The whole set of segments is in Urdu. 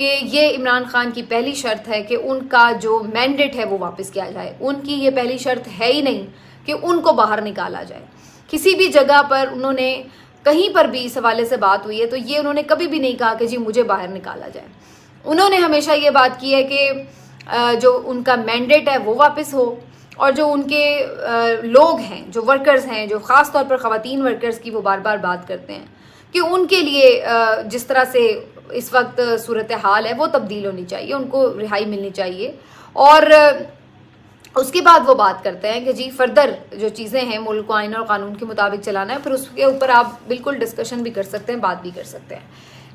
کہ یہ عمران خان کی پہلی شرط ہے کہ ان کا جو مینڈیٹ ہے وہ واپس کیا جائے. ان کی یہ پہلی شرط ہے ہی نہیں کہ ان کو باہر نکالا جائے. کسی بھی جگہ پر انہوں نے کہیں پر بھی اس حوالے سے بات ہوئی ہے تو یہ انہوں نے کبھی بھی نہیں کہا کہ جی مجھے باہر نکالا جائے. انہوں نے ہمیشہ یہ بات کی ہے کہ جو ان کا مینڈیٹ ہے وہ واپس ہو، اور جو ان کے لوگ ہیں، جو ورکرز ہیں، جو خاص طور پر خواتین ورکرز کی وہ بار بار بات کرتے ہیں کہ ان کے لیے جس طرح سے اس وقت صورتحال ہے وہ تبدیل ہونی چاہیے، ان کو رہائی ملنی چاہیے. اور اس کے بعد وہ بات کرتے ہیں کہ جی فردر جو چیزیں ہیں ملک کو آئین اور قانون کے مطابق چلانا ہے، پھر اس کے اوپر آپ بالکل ڈسکشن بھی کر سکتے ہیں، بات بھی کر سکتے ہیں.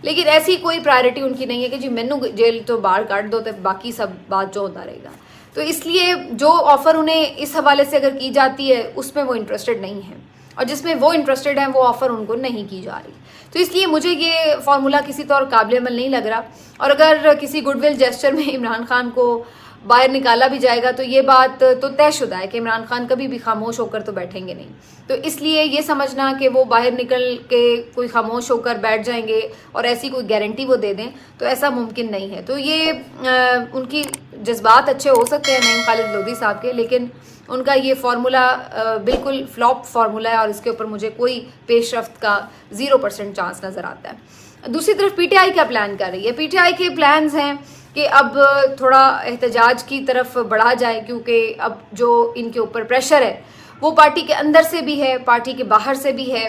لیکن ایسی کوئی پرائرٹی ان کی نہیں ہے کہ جی مینو جیل تو باہر کاٹ دو تو باقی سب بات جو ہوتا رہے گا. تو اس لیے جو آفر انہیں اس حوالے سے اگر کی جاتی ہے اس میں وہ انٹرسٹڈ نہیں ہیں، اور جس میں وہ انٹرسٹڈ ہیں وہ آفر ان کو نہیں کی جا رہی. تو اس لیے مجھے یہ فارمولا کسی طور قابل عمل نہیں لگ رہا. اور اگر کسی گڈ ول جیسچر میں عمران خان کو باہر نکالا بھی جائے گا تو یہ بات تو طے شدہ ہے کہ عمران خان کبھی بھی خاموش ہو کر تو بیٹھیں گے نہیں. تو اس لیے یہ سمجھنا کہ وہ باہر نکل کے کوئی خاموش ہو کر بیٹھ جائیں گے اور ایسی کوئی گارنٹی وہ دے دیں تو ایسا ممکن نہیں ہے. تو یہ ان کی جذبات اچھے ہو سکتے ہیں نعیم خالد لودھی صاحب کے، لیکن ان کا یہ فارمولا بالکل فلاپ فارمولا ہے، اور اس کے اوپر مجھے کوئی پیش رفت کا 0% چانس نظر آتا ہے. دوسری طرف پی ٹی آئی کا پلان کر رہی ہے. پی ٹی آئی کے پلانز ہیں کہ اب تھوڑا احتجاج کی طرف بڑھا جائے، کیونکہ اب جو ان کے اوپر پریشر ہے وہ پارٹی کے اندر سے بھی ہے، پارٹی کے باہر سے بھی ہے،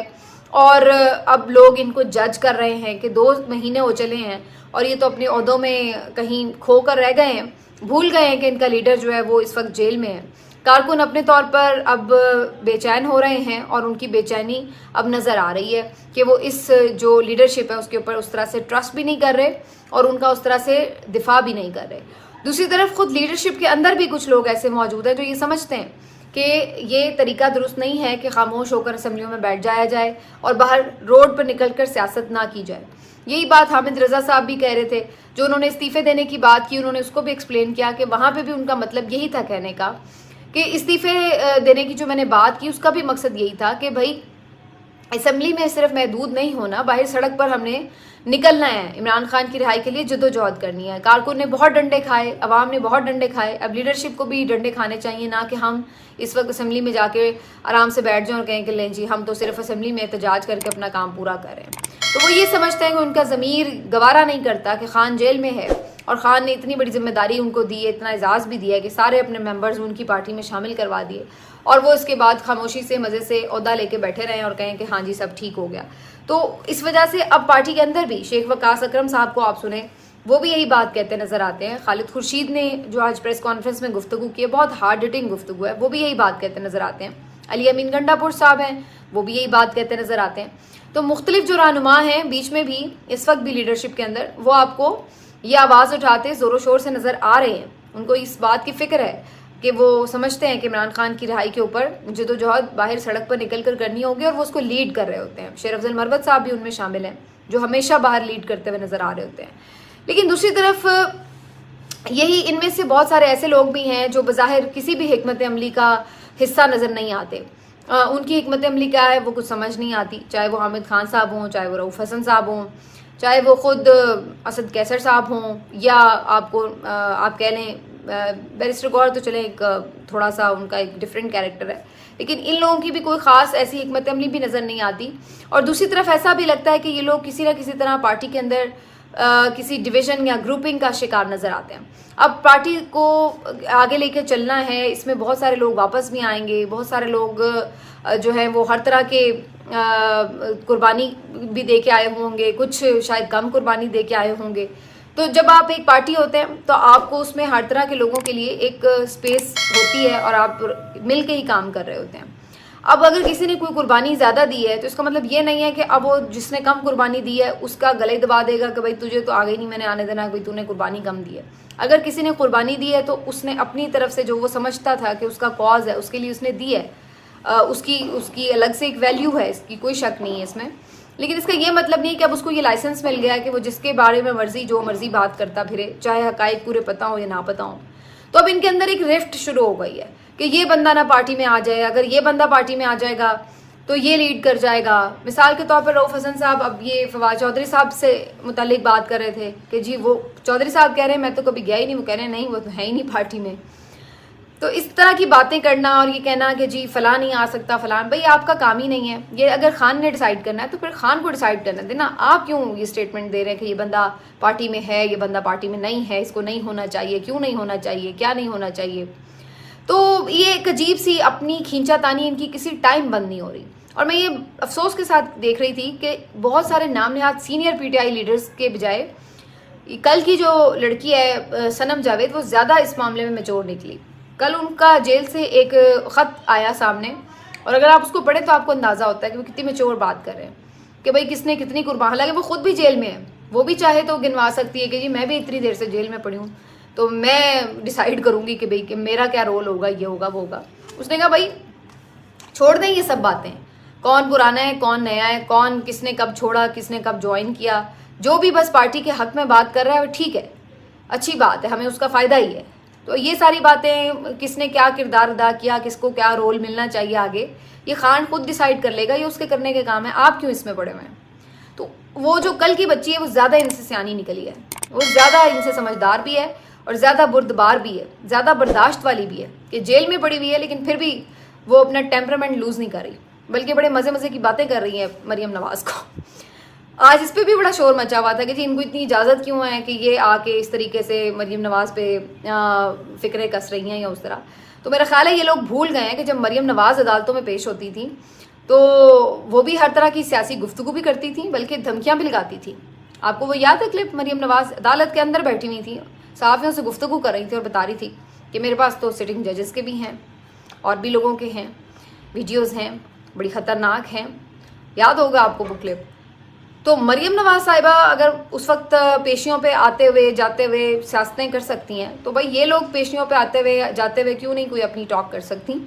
اور اب لوگ ان کو جج کر رہے ہیں کہ 2 مہینے ہو چلے ہیں اور یہ تو اپنے عہدوں میں کہیں کھو کر رہ گئے ہیں، بھول گئے ہیں کہ ان کا لیڈر جو ہے وہ اس وقت جیل میں ہے. کارکن اپنے طور پر اب بے چین ہو رہے ہیں، اور ان کی بے چینی اب نظر آ رہی ہے کہ وہ اس جو لیڈرشپ ہے اس کے اوپر اس طرح سے ٹرسٹ بھی نہیں کر رہے اور ان کا اس طرح سے دفاع بھی نہیں کر رہے. دوسری طرف خود لیڈرشپ کے اندر بھی کچھ لوگ ایسے موجود ہیں جو یہ سمجھتے ہیں کہ یہ طریقہ درست نہیں ہے کہ خاموش ہو کر اسمبلیوں میں بیٹھ جایا جائے اور باہر روڈ پر نکل کر سیاست نہ کی جائے. یہی بات حامد رضا صاحب بھی کہہ رہے تھے، جو انہوں نے استعفے دینے کی بات کی، انہوں نے اس کو بھی ایکسپلین کیا کہ وہاں پہ بھی ان کا مطلب یہی تھا کہنے کا کہ استعفے دینے کی جو میں نے بات کی اس کا بھی مقصد یہی تھا کہ بھائی اسمبلی میں صرف محدود نہیں ہونا، باہر سڑک پر ہم نے نکلنا ہے، عمران خان کی رہائی کے لیے جدوجہد کرنی ہے. کارکن نے بہت ڈنڈے کھائے، عوام نے بہت ڈنڈے کھائے، اب لیڈرشپ کو بھی ڈنڈے کھانے چاہیے، نہ کہ ہم اس وقت اسمبلی میں جا کے آرام سے بیٹھ جائیں اور کہیں کہ لیں جی ہم تو صرف اسمبلی میں احتجاج کر کے اپنا کام پورا کر رہے ہیں. تو وہ یہ سمجھتے ہیں کہ ان کا ضمیر گوارا نہیں کرتا کہ خان جیل میں ہے، اور خان نے اتنی بڑی ذمہ داری ان کو دی ہے، اتنا اعزاز بھی دیا ہے کہ سارے اپنے ممبرز ان کی پارٹی میں شامل کروا دیے، اور وہ اس کے بعد خاموشی سے مزے سے عہدہ لے کے بیٹھے رہے اور کہیں کہ ہاں جی سب ٹھیک ہو گیا. تو اس وجہ سے اب پارٹی کے اندر بھی شیخ وقاص اکرم صاحب کو آپ سنیں، وہ بھی یہی بات کہتے نظر آتے ہیں. خالد خورشید نے جو آج پریس کانفرنس میں گفتگو کی ہے، بہت ہارڈ ہٹنگ گفتگو ہے، وہ بھی یہی بات کہتے نظر آتے ہیں. علی امین گنڈا پور صاحب ہیں، وہ بھی یہی بات کہتے نظر آتے ہیں. تو مختلف جو رہنما ہیں بیچ میں بھی اس وقت بھی لیڈرشپ کے اندر، وہ آپ کو یہ آواز اٹھاتے زور و شور سے نظر آ رہے ہیں. ان کو اس بات کی فکر ہے کہ وہ سمجھتے ہیں کہ عمران خان کی رہائی کے اوپر جدوجہد باہر سڑک پر نکل کر کرنی ہوگی، اور وہ اس کو لیڈ کر رہے ہوتے ہیں. شیر افضل مروت صاحب بھی ان میں شامل ہیں جو ہمیشہ باہر لیڈ کرتے ہوئے نظر آ رہے ہوتے ہیں. لیکن دوسری طرف یہی ان میں سے بہت سارے ایسے لوگ بھی ہیں جو بظاہر کسی بھی حکمت عملی کا حصہ نظر نہیں آتے. ان کی حکمت عملی کیا ہے وہ کچھ سمجھ نہیں آتی، چاہے وہ حامد خان صاحب ہوں، چاہے وہ رؤوف حسن صاحب ہوں، چاہے وہ خود اسد کیسر صاحب ہوں، یا آپ کہہ لیں بیرسٹر گور تو چلیں ایک تھوڑا سا ان کا ایک ڈفرینٹ کیریکٹر ہے، لیکن ان لوگوں کی بھی کوئی خاص ایسی حکمت عملی بھی نظر نہیں آتی. اور دوسری طرف ایسا بھی لگتا ہے کہ یہ لوگ کسی نہ کسی طرح پارٹی کے اندر کسی ڈویژن یا گروپنگ کا شکار نظر آتے ہیں. اب پارٹی کو آگے لے کے چلنا ہے، اس میں بہت سارے لوگ واپس بھی آئیں گے، بہت سارے لوگ جو ہیں وہ ہر طرح کے قربانی بھی دے کے آئے ہوں گے، کچھ شاید کم قربانی دے کے آئے ہوں گے. تو جب آپ ایک پارٹی ہوتے ہیں تو آپ کو اس میں ہر طرح کے لوگوں کے لیے ایک سپیس ہوتی ہے اور آپ مل کے ہی کام کر رہے ہوتے ہیں. اب اگر کسی نے کوئی قربانی زیادہ دی ہے تو اس کا مطلب یہ نہیں ہے کہ اب وہ جس نے کم قربانی دی ہے اس کا گلے دبا دے گا کہ بھائی تجھے تو آگے نہیں میں نے آنے دینا، کوئی تو نے قربانی کم دی ہے. اگر کسی نے قربانی دی ہے تو اس نے اپنی طرف سے جو وہ سمجھتا تھا کہ اس کا کاز ہے اس کے لیے اس نے دی ہے، اس کی الگ سے ایک ویلیو ہے، اس کی کوئی شک نہیں ہے اس میں. لیکن اس کا یہ مطلب نہیں کہ اب اس کو یہ لائسنس مل گیا ہے کہ وہ جس کے بارے میں مرضی جو مرضی بات کرتا پھرے، چاہے حقائق پورے پتہ ہو یا نہ پتہ ہو. تو اب ان کے اندر ایک رفٹ شروع ہو گئی ہے کہ یہ بندہ نہ پارٹی میں آ جائے، اگر یہ بندہ پارٹی میں آ جائے گا تو یہ لیڈ کر جائے گا. مثال کے طور پر رؤف حسن صاحب اب یہ فواد چودھری صاحب سے متعلق بات کر رہے تھے کہ جی وہ چودھری صاحب کہہ رہے ہیں میں تو کبھی گیا ہی نہیں, وہ کہہ رہے ہیں نہیں وہ تو ہے ہی نہیں پارٹی میں. تو اس طرح کی باتیں کرنا اور یہ کہنا کہ جی فلاں نہیں آ سکتا فلاں, بھائی آپ کا کام ہی نہیں ہے. یہ اگر خان نے ڈیسائیڈ کرنا ہے تو پھر خان کو ڈیسائیڈ کرنا دینا. آپ کیوں یہ اسٹیٹمنٹ دے رہے ہیں کہ یہ بندہ پارٹی میں ہے, یہ بندہ پارٹی میں نہیں ہے, اس کو نہیں ہونا چاہیے, کیوں نہیں ہونا چاہیے, کیا نہیں ہونا چاہیے. تو یہ ایک عجیب سی اپنی کھینچا تانی ان کی کسی ٹائم بند نہیں ہو رہی. اور میں یہ افسوس کے ساتھ دیکھ رہی تھی کہ بہت سارے نام نہاد senior P T I leaders کے بجائے کل کی جو لڑکی ہے صنم جاوید وہ زیادہ اس معاملے میں میچور نکلی. کل ان کا جیل سے ایک خط آیا سامنے, اور اگر آپ اس کو پڑھیں تو آپ کو اندازہ ہوتا ہے کہ وہ کتنی میچور بات کر رہے ہیں کہ بھائی کس نے کتنی قربان. حالانکہ وہ خود بھی جیل میں ہے, وہ بھی چاہے تو گنوا سکتی ہے کہ جی میں بھی اتنی دیر سے جیل میں پڑی ہوں تو میں ڈیسائیڈ کروں گی کہ بھئی کہ میرا کیا رول ہوگا, یہ ہوگا وہ ہوگا. اس نے کہا بھائی چھوڑ دیں یہ سب باتیں, کون پرانا ہے کون نیا ہے, کون کس نے کب چھوڑا کس نے کب جوائن کیا, جو بھی بس پارٹی کے حق میں بات کر رہا ہے وہ ٹھیک ہے, اچھی بات ہے, ہمیں اس کا فائدہ ہی ہے. تو یہ ساری باتیں کس نے کیا کردار ادا کیا, کس کو کیا رول ملنا چاہیے آگے, یہ خان خود ڈیسائیڈ کر لے گا, یہ اس کے کرنے کے کام ہے, آپ کیوں اس میں پڑے ہوئے ہیں. تو وہ جو کل کی بچی ہے وہ زیادہ ان سے سیانی نکلی ہے, وہ زیادہ ان سے سمجھدار بھی ہے اور زیادہ بردبار بھی ہے, زیادہ برداشت والی بھی ہے کہ جیل میں پڑی ہوئی ہے لیکن پھر بھی وہ اپنا ٹیمپرامنٹ لوز نہیں کر رہی, بلکہ بڑے مزے مزے کی باتیں کر رہی ہیں مریم نواز کو. آج اس پہ بھی بڑا شور مچا ہوا تھا کہ جی ان کو اتنی اجازت کیوں ہے کہ یہ آ کے اس طریقے سے مریم نواز پہ فکریں کس رہی ہیں یا اس طرح. تو میرا خیال ہے یہ لوگ بھول گئے ہیں کہ جب مریم نواز عدالتوں میں پیش ہوتی تھیں تو وہ بھی ہر طرح کی سیاسی گفتگو بھی کرتی تھیں, بلکہ دھمکیاں بھی لگاتی تھیں. آپ کو وہ یاد ہے کلپ, مریم نواز عدالت کے اندر بیٹھی ہوئی تھی, صحافیوں سے گفتگو کر رہی تھی اور بتا رہی تھی کہ میرے پاس تو سٹنگ ججز کے بھی ہیں اور بھی لوگوں کے ہیں, ویڈیوز ہیں بڑی خطرناک ہیں, یاد ہوگا آپ کو وہ کلپ. تو مریم نواز صاحبہ اگر اس وقت پیشیوں پہ آتے ہوئے جاتے ہوئے سیاستیں کر سکتی ہیں تو بھائی یہ لوگ پیشیوں پہ آتے ہوئے جاتے ہوئے کیوں نہیں کوئی اپنی ٹاک کر سکتی.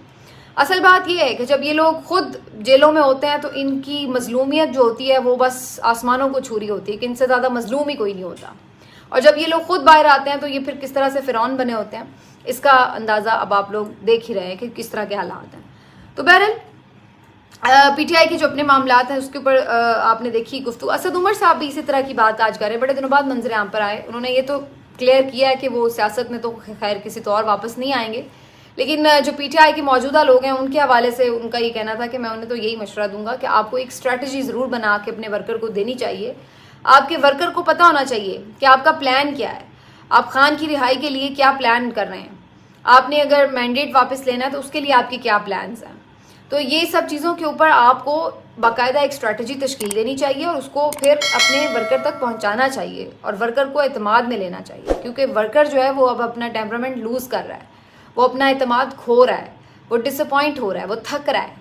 اصل بات یہ ہے کہ جب یہ لوگ خود جیلوں میں ہوتے ہیں تو ان کی مظلومیت جو ہوتی ہے وہ بس آسمانوں کو چھو رہی ہوتی ہے کہ ان سے زیادہ مظلوم ہی کوئی نہیں ہوتا. اور جب یہ لوگ خود باہر آتے ہیں تو یہ پھر کس طرح سے فرعون بنے ہوتے ہیں, اس کا اندازہ اب آپ لوگ دیکھ ہی رہے ہیں کہ کس طرح کے حالات ہیں. تو بہرحال پی ٹی آئی کے جو اپنے معاملات ہیں اس کے اوپر آپ نے دیکھی گفتگو. اسد عمر صاحب بھی اسی طرح کی بات آج کر رہے ہیں, بڑے دنوں بعد منظر عام پر آئے. انہوں نے یہ تو کلیئر کیا ہے کہ وہ سیاست میں تو خیر کسی طور واپس نہیں آئیں گے, لیکن جو پی ٹی آئی کے موجودہ لوگ ہیں ان کے حوالے سے ان کا یہ کہنا تھا کہ میں انہیں تو یہی مشورہ دوں گا کہ آپ کو ایک اسٹریٹجی ضرور بنا کے اپنے ورکر کو دینی چاہیے. آپ کے ورکر کو پتہ ہونا چاہیے کہ آپ کا پلان کیا ہے, آپ خان کی رہائی کے لیے کیا پلان کر رہے ہیں, آپ نے اگر مینڈیٹ واپس لینا ہے تو اس کے لیے آپ کی کیا پلانز ہیں. تو یہ سب چیزوں کے اوپر آپ کو باقاعدہ ایک اسٹریٹجی تشکیل دینی چاہیے اور اس کو پھر اپنے ورکر تک پہنچانا چاہیے اور ورکر کو اعتماد میں لینا چاہیے, کیونکہ ورکر جو ہے وہ اب اپنا ٹیمپرامنٹ لوز کر رہا ہے, وہ اپنا اعتماد کھو رہا ہے, وہ ڈس اپوائنٹ ہو رہا ہے, وہ تھک رہا ہے.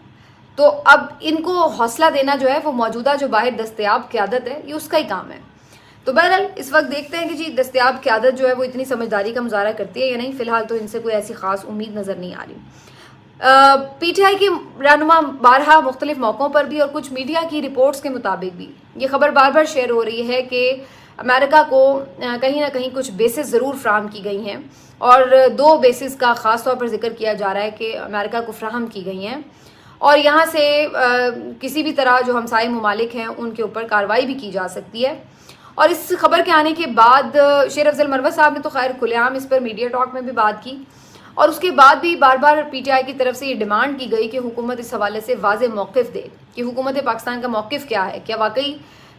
تو اب ان کو حوصلہ دینا جو ہے وہ موجودہ جو باہر دستیاب قیادت ہے یہ اس کا ہی کام ہے. تو بہرحال اس وقت دیکھتے ہیں کہ جی دستیاب قیادت جو ہے وہ اتنی سمجھداری کا مظاہرہ کرتی ہے یا نہیں. فی الحال تو ان سے کوئی ایسی خاص امید نظر نہیں آ رہی. پی ٹی آئی کے رہنما بارہا مختلف موقعوں پر بھی اور کچھ میڈیا کی رپورٹس کے مطابق بھی یہ خبر بار بار شیئر ہو رہی ہے کہ امریکہ کو کہیں نہ کہیں کچھ بیسز ضرور فراہم کی گئی ہیں, اور 2 بیسز کا خاص طور پر ذکر کیا جا رہا ہے کہ امریکہ کو فراہم کی گئی ہیں, اور یہاں سے کسی بھی طرح جو ہمسائے ممالک ہیں ان کے اوپر کارروائی بھی کی جا سکتی ہے. اور اس خبر کے آنے کے بعد شیر افضل مروت صاحب نے تو خیر کھلے عام اس پر میڈیا ٹاک میں بھی بات کی, اور اس کے بعد بھی بار بار پی ٹی آئی کی طرف سے یہ ڈیمانڈ کی گئی کہ حکومت اس حوالے سے واضح موقف دے کہ حکومت پاکستان کا موقف کیا ہے, کیا واقعی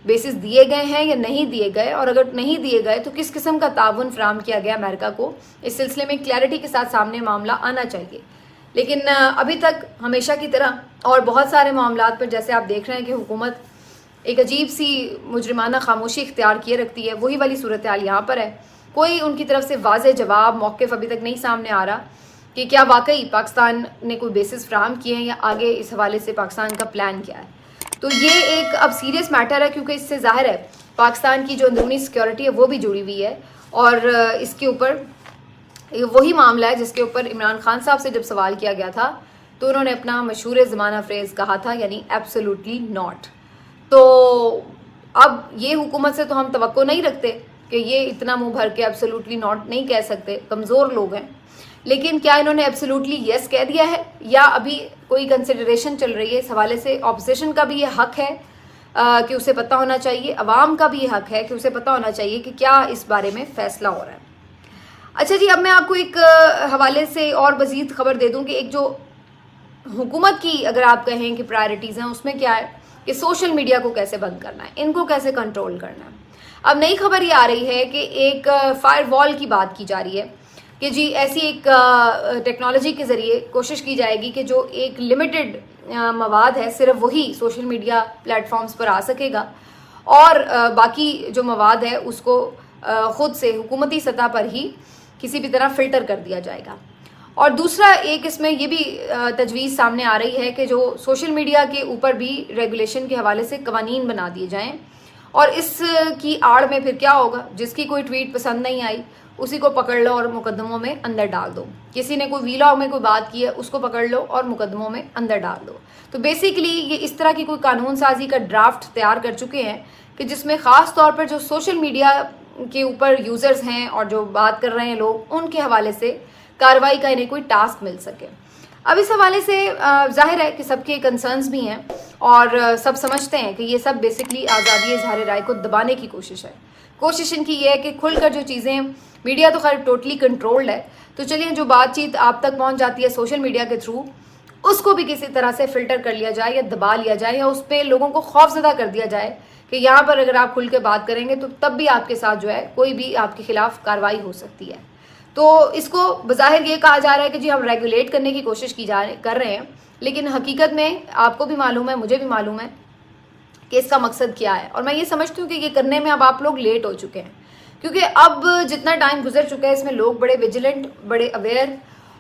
بیسز دیے گئے ہیں یا نہیں دیے گئے, اور اگر نہیں دیے گئے تو کس قسم کا تعاون فراہم کیا گیا امریکہ کو. اس سلسلے میں کلیئرٹی کے ساتھ سامنے معاملہ آنا چاہیے. لیکن ابھی تک ہمیشہ کی طرح اور بہت سارے معاملات پر جیسے آپ دیکھ رہے ہیں کہ حکومت ایک عجیب سی مجرمانہ خاموشی اختیار کیے رکھتی ہے, وہی والی صورتحال یہاں پر ہے. کوئی ان کی طرف سے واضح جواب موقف ابھی تک نہیں سامنے آ رہا کہ کیا واقعی پاکستان نے کوئی بیسز فراہم کیے ہیں یا آگے اس حوالے سے پاکستان کا پلان کیا ہے. تو یہ ایک اب سیریس میٹر ہے, کیونکہ اس سے ظاہر ہے پاکستان کی جو اندرونی سیکیورٹی ہے وہ بھی جڑی ہوئی ہے, اور اس کے اوپر وہی معاملہ ہے جس کے اوپر عمران خان صاحب سے جب سوال کیا گیا تھا تو انہوں نے اپنا مشہور زمانہ فریز کہا تھا, یعنی ایبسولوٹلی ناٹ. تو اب یہ حکومت سے تو ہم توقع نہیں رکھتے کہ یہ اتنا منہ بھر کے ایبسولوٹلی ناٹ نہیں کہہ سکتے, کمزور لوگ ہیں, لیکن کیا انہوں نے ایبسولوٹلی یس کہہ دیا ہے یا ابھی کوئی کنسیڈریشن چل رہی ہے؟ اس حوالے سے اپوزیشن کا بھی یہ حق ہے کہ اسے پتہ ہونا چاہیے، عوام کا بھی یہ حق ہے کہ اسے پتہ ہونا چاہیے کہ کیا اس بارے میں فیصلہ ہو رہا ہے۔ اچھا جی، اب میں آپ کو ایک حوالے سے اور مزید خبر دے دوں کہ ایک جو حکومت کی اگر آپ کہیں کہ پرائرٹیز ہیں، اس میں کیا ہے کہ سوشل میڈیا کو کیسے بند کرنا ہے، ان کو کیسے کنٹرول کرنا ہے۔ اب نئی خبر یہ آ رہی ہے کہ ایک فائر وال کی بات کی جا رہی ہے کہ جی ایسی ایک ٹیکنالوجی کے ذریعے کوشش کی جائے گی کہ جو ایک لمیٹڈ مواد ہے صرف وہی سوشل میڈیا پلیٹ فارمز پر آ سکے گا، اور باقی جو مواد ہے اس کو خود سے حکومتی سطح پر ہی کسی بھی طرح فلٹر کر دیا جائے گا۔ اور دوسرا ایک اس میں یہ بھی تجویز سامنے آ رہی ہے کہ جو سوشل میڈیا کے اوپر بھی ریگولیشن کے حوالے سے قوانین بنا دیے جائیں، اور اس کی آڑ میں پھر کیا ہوگا، جس کی کوئی ٹویٹ پسند نہیں آئی اسی کو پکڑ لو اور مقدموں میں اندر ڈال دو، کسی نے کوئی ویلاگ میں کوئی بات کی ہے اس کو پکڑ لو اور مقدموں میں اندر ڈال دو۔ تو بیسیکلی یہ اس طرح کی کوئی قانون سازی کا ڈرافٹ تیار کر چکے ہیں کہ جس میں خاص طور پر جو سوشل میڈیا کے اوپر یوزرز ہیں اور جو بات کر رہے ہیں لوگ، ان کے حوالے سے کارروائی کا انہیں کوئی ٹاسک مل سکے۔ اب اس حوالے سے ظاہر ہے کہ سب کے کنسرنز بھی ہیں اور سب سمجھتے ہیں کہ یہ سب بیسکلی آزادی اظہار رائے کو دبانے کی کوشش ہے۔ کوشش ان کی یہ ہے کہ کھل کر جو چیزیں، میڈیا تو خیر ٹوٹلی کنٹرولڈ ہے، تو چلیے جو بات چیت آپ تک پہنچ جاتی ہے سوشل میڈیا کے تھرو، اس کو بھی کسی طرح سے فلٹر کر لیا جائے یا دبا لیا جائے یا اس پہ لوگوں کو خوف زدہ کر دیا جائے کہ یہاں پر اگر آپ کھل کے بات کریں گے تو تب بھی آپ کے ساتھ جو ہے کوئی بھی آپ کے خلاف کارروائی ہو سکتی ہے۔ تو اس کو بظاہر یہ کہا جا رہا ہے کہ جی ہم ریگولیٹ کرنے کی کوشش کر رہے ہیں، لیکن حقیقت میں آپ کو بھی معلوم ہے، مجھے بھی معلوم ہے کہ اس کا مقصد کیا ہے۔ اور میں یہ سمجھتی ہوں کہ یہ کرنے میں اب آپ لوگ لیٹ ہو چکے ہیں، کیونکہ اب جتنا ٹائم گزر چکا ہے اس میں لوگ بڑے ویجیلنٹ، بڑے اویئر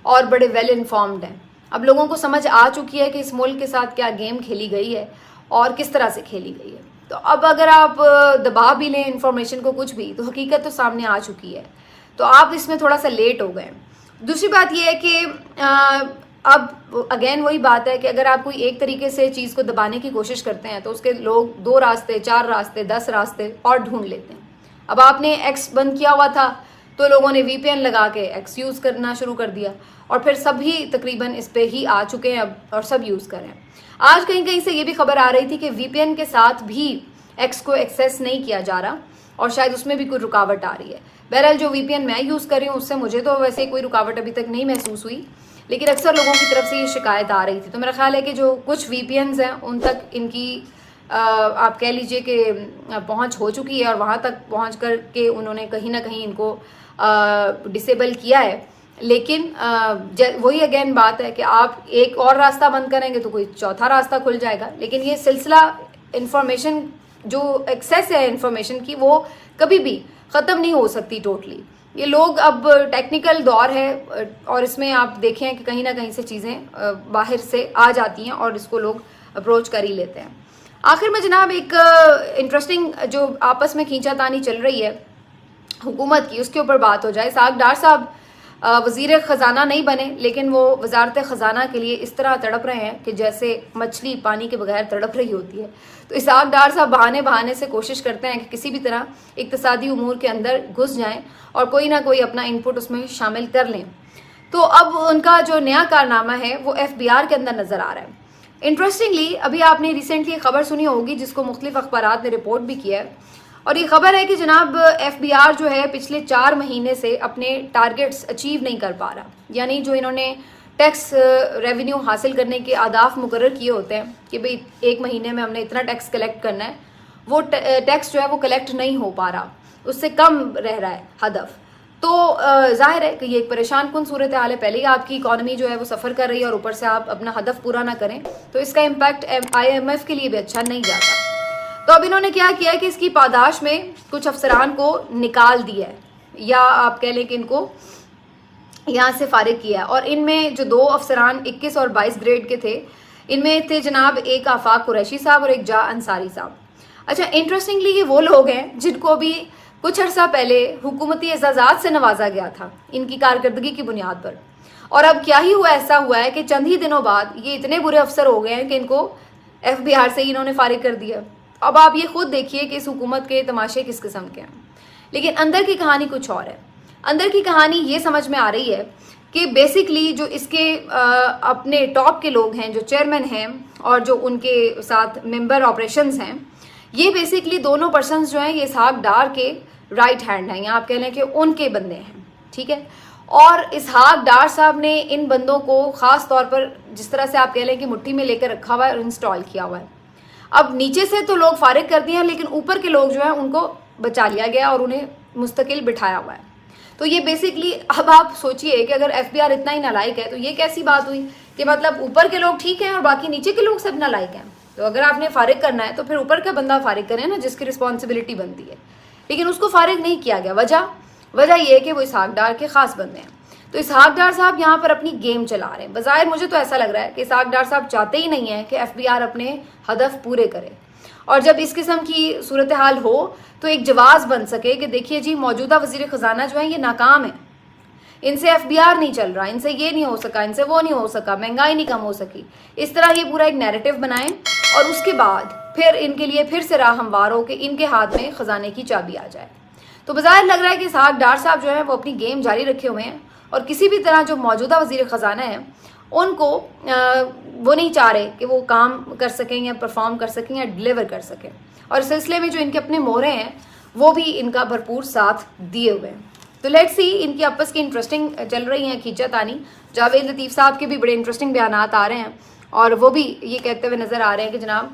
اور بڑے ویل انفارمڈ ہیں۔ اب لوگوں کو سمجھ آ چکی ہے کہ اس ملک کے ساتھ کیا گیم کھیلی گئی ہے اور کس طرح سے کھیلی گئی ہے۔ تو اب اگر آپ دبا بھی لیں انفارمیشن کو کچھ بھی، تو حقیقت تو سامنے آ چکی ہے، تو آپ اس میں تھوڑا سا لیٹ ہو گئے۔ دوسری بات یہ ہے کہ اب اگین وہی بات ہے کہ اگر آپ کوئی ایک طریقے سے چیز کو دبانے کی کوشش کرتے ہیں تو اس کے لوگ 2 راستے، 4 راستے، 10 راستے اور ڈھونڈ لیتے ہیں۔ اب آپ نے ایکس بند کیا ہوا تھا تو لوگوں نے وی پی این لگا کے ایکس یوز کرنا شروع کر دیا، اور پھر سب ہی تقریباً اس پہ ہی آ چکے ہیں اب اور سب یوز کر رہے ہیں۔ آج کہیں سے یہ بھی خبر آ رہی تھی کہ وی پی این کے ساتھ بھی ایکس کو ایکسیس نہیں کیا جا رہا اور شاید اس میں بھی کوئی رکاوٹ آ رہی ہے۔ بہرحال جو وی پی این میں یوز کر رہی ہوں اس سے مجھے تو ویسے کوئی رکاوٹ ابھی تک نہیں محسوس ہوئی، لیکن اکثر لوگوں کی طرف سے یہ شکایت آ رہی تھی۔ تو میرا خیال ہے کہ جو کچھ وی پی اینز ہیں ان تک ان کی آپ کہہ لیجئے کہ پہنچ ہو چکی ہے، اور وہاں تک پہنچ کر کے انہوں نے کہیں نہ کہیں ان کو ڈسیبل کیا ہے۔ لیکن وہی اگین بات ہے کہ آپ ایک اور راستہ بند کریں گے تو کوئی چوتھا راستہ کھل جائے گا، لیکن یہ سلسلہ انفارمیشن جو ایکسیس ہے انفارمیشن کی وہ کبھی بھی ختم نہیں ہو سکتی ٹوٹلی۔ یہ لوگ اب ٹیکنیکل دور ہے اور اس میں آپ دیکھیں کہ کہیں نہ کہیں سے چیزیں باہر سے آ جاتی ہیں اور اس کو لوگ اپروچ کر ہی لیتے ہیں۔ آخر میں جناب ایک انٹرسٹنگ جو آپس میں کھینچا تانی چل رہی ہے حکومت کی، اس کے اوپر بات ہو جائے۔ اسحاق ڈار صاحب وزیر خزانہ نہیں بنے، لیکن وہ وزارت خزانہ کے لیے اس طرح تڑپ رہے ہیں کہ جیسے مچھلی پانی کے بغیر تڑپ رہی ہوتی ہے۔ تو اسحاق ڈار صاحب بہانے سے کوشش کرتے ہیں کہ کسی بھی طرح اقتصادی امور کے اندر گھس جائیں اور کوئی نہ کوئی اپنا انپٹ اس میں شامل کر لیں۔ تو اب ان کا جو نیا کارنامہ ہے وہ ایف بی آر کے اندر نظر آ رہا ہے۔ انٹرسٹنگلی ابھی آپ نے ریسنٹلی خبر سنی ہوگی جس کو مختلف اخبارات نے رپورٹ بھی کیا ہے، اور یہ خبر ہے کہ جناب ایف بی آر جو ہے پچھلے 4 مہینے سے اپنے ٹارگٹس اچیو نہیں کر پا رہا، یعنی جو انہوں نے ٹیکس ریونیو حاصل کرنے کے اہداف مقرر کیے ہوتے ہیں کہ بھئی 1 مہینے میں ہم نے اتنا ٹیکس کلیکٹ کرنا ہے، وہ ٹیکس جو ہے وہ کلیکٹ نہیں ہو پا رہا، اس سے کم رہ رہا ہے ہدف۔ تو ظاہر ہے کہ یہ ایک پریشان کن صورتحال ہے۔ پہلے ہی آپ کی اکانومی جو ہے وہ سفر کر رہی ہے اور اوپر سے آپ اپنا ہدف پورا نہ کریں تو اس کا امپیکٹ آئی ایم ایف کے لیے بھی اچھا نہیں جاتا۔ تو اب انہوں نے کیا کیا ہے کہ اس کی پاداش میں کچھ افسران کو نکال دیا ہے، یا آپ کہہ لیں کہ ان کو یہاں سے فارغ کیا ہے، اور ان میں جو 2 افسران 21 اور 22 گریڈ کے تھے، ان میں تھے جناب ایک آفاق قریشی صاحب اور ایک جا انصاری صاحب۔ اچھا انٹرسٹنگلی یہ وہ لوگ ہیں جن کو بھی کچھ عرصہ پہلے حکومتی اعزازات سے نوازا گیا تھا ان کی کارکردگی کی بنیاد پر، اور اب کیا ہی ایسا ہوا ہے کہ چند ہی دنوں بعد یہ اتنے برے افسر ہو گئے ہیں کہ ان کو ایف بی آر سے ہی انہوں نے فارغ کر دیا۔ اب آپ یہ خود دیکھیے کہ اس حکومت کے تماشے کس قسم کے ہیں، لیکن اندر کی کہانی کچھ اور ہے۔ اندر کی کہانی یہ سمجھ میں آ رہی ہے کہ بیسکلی جو اس کے اپنے ٹاپ کے لوگ ہیں، جو چیئرمین ہیں اور جو ان کے ساتھ ممبر آپریشنز ہیں، یہ بیسکلی دونوں پرسنز جو ہیں یہ اسحاق ڈار کے رائٹ ہینڈ ہیں، یا آپ کہہ لیں کہ ان کے بندے ہیں، ٹھیک ہے. اور اسحاق ڈار صاحب نے ان بندوں کو خاص طور پر جس طرح سے آپ کہہ لیں کہ مٹھی میں لے کر رکھا ہوا ہے اور انسٹال کیا ہوا ہے. اب نیچے سے تو لوگ فارغ کر دیے ہیں، لیکن اوپر کے لوگ جو ہیں ان کو بچا لیا گیا اور انہیں مستقل بٹھایا ہوا ہے. تو یہ بیسکلی اب آپ سوچئے کہ اگر ایف بی آر اتنا ہی نالائق ہے تو یہ کیسی بات ہوئی کہ مطلب اوپر کے لوگ ٹھیک ہیں اور باقی نیچے کے لوگ سب نالائق ہیں. تو اگر آپ نے فارغ کرنا ہے تو پھر اوپر کا بندہ فارغ کریں نا، جس کی رسپانسبلٹی بنتی ہے. لیکن اس کو فارغ نہیں کیا گیا. وجہ یہ ہے کہ وہ اسحاق ڈار کے خاص بندے ہیں. تو اسحاق ڈار صاحب یہاں پر اپنی گیم چلا رہے ہیں. بظاہر مجھے تو ایسا لگ رہا ہے کہ اسحاق ڈار صاحب چاہتے ہی نہیں ہیں کہ ایف بی آر اپنے ہدف پورے کرے، اور جب اس قسم کی صورتحال ہو تو ایک جواز بن سکے کہ دیکھیے جی موجودہ وزیر خزانہ جو ہیں یہ ناکام ہیں، ان سے ایف بی آر نہیں چل رہا، ان سے یہ نہیں ہو سکا، ان سے وہ نہیں ہو سکا، مہنگائی نہیں کم ہو سکی. اس طرح یہ پورا ایک نیریٹو بنائیں اور اس کے بعد پھر ان کے لیے پھر سے راہ ہموار ہو کہ ان کے ہاتھ میں خزانے کی چابی آ جائے. تو بظاہر لگ رہا ہے کہ اسحاق ڈار صاحب جو ہے وہ اپنی گیم جاری رکھے ہوئے ہیں، اور کسی بھی طرح جو موجودہ وزیر خزانہ ہیں ان کو وہ نہیں چاہ رہے کہ وہ کام کر سکیں یا پرفارم کر سکیں یا ڈلیور کر سکیں. اور اس سلسلے میں جو ان کے اپنے مورے ہیں وہ بھی ان کا بھرپور ساتھ دیے ہوئے ہیں. تو لیٹس سی، ان کی آپس کی انٹرسٹنگ چل رہی ہیں کھینچا تانی. جاوید لطیف صاحب کے بھی بڑے انٹرسٹنگ بیانات آ رہے ہیں، اور وہ بھی یہ کہتے ہوئے نظر آ رہے ہیں کہ جناب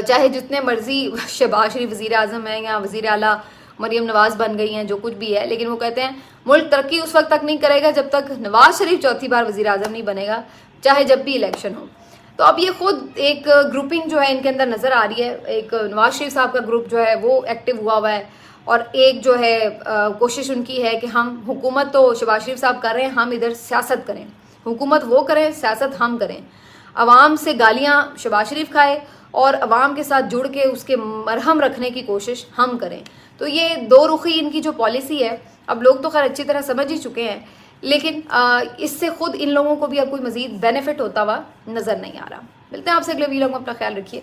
چاہے جتنے مرضی شہباز شریف وزیر اعظم ہیں یا وزیر اعلیٰ مریم نواز بن گئی ہیں، جو کچھ بھی ہے، لیکن وہ کہتے ہیں ملک ترقی اس وقت تک نہیں کرے گا جب تک نواز شریف چوتھی بار وزیر اعظم نہیں بنے گا، چاہے جب بھی الیکشن ہو. تو اب یہ خود ایک گروپنگ جو ہے ان کے اندر نظر آ رہی ہے. ایک نواز شریف صاحب کا گروپ جو ہے وہ ایکٹیو ہوا ہے، اور ایک جو ہے کوشش ان کی ہے کہ ہم حکومت تو شہباز شریف صاحب کر رہے ہیں، ہم ادھر سیاست کریں. حکومت وہ کریں، سیاست ہم کریں. عوام سے گالیاں شہباز شریف کھائے اور عوام کے ساتھ جڑ کے اس کے مرہم رکھنے کی کوشش ہم کریں. تو یہ دو رخی ان کی جو پالیسی ہے، اب لوگ تو خیر اچھی طرح سمجھ ہی چکے ہیں، لیکن اس سے خود ان لوگوں کو بھی اب کوئی مزید بینیفٹ ہوتا ہوا نظر نہیں آ رہا. ملتے ہیں آپ سے اگلے ویڈیو میں، اپنا خیال رکھیے.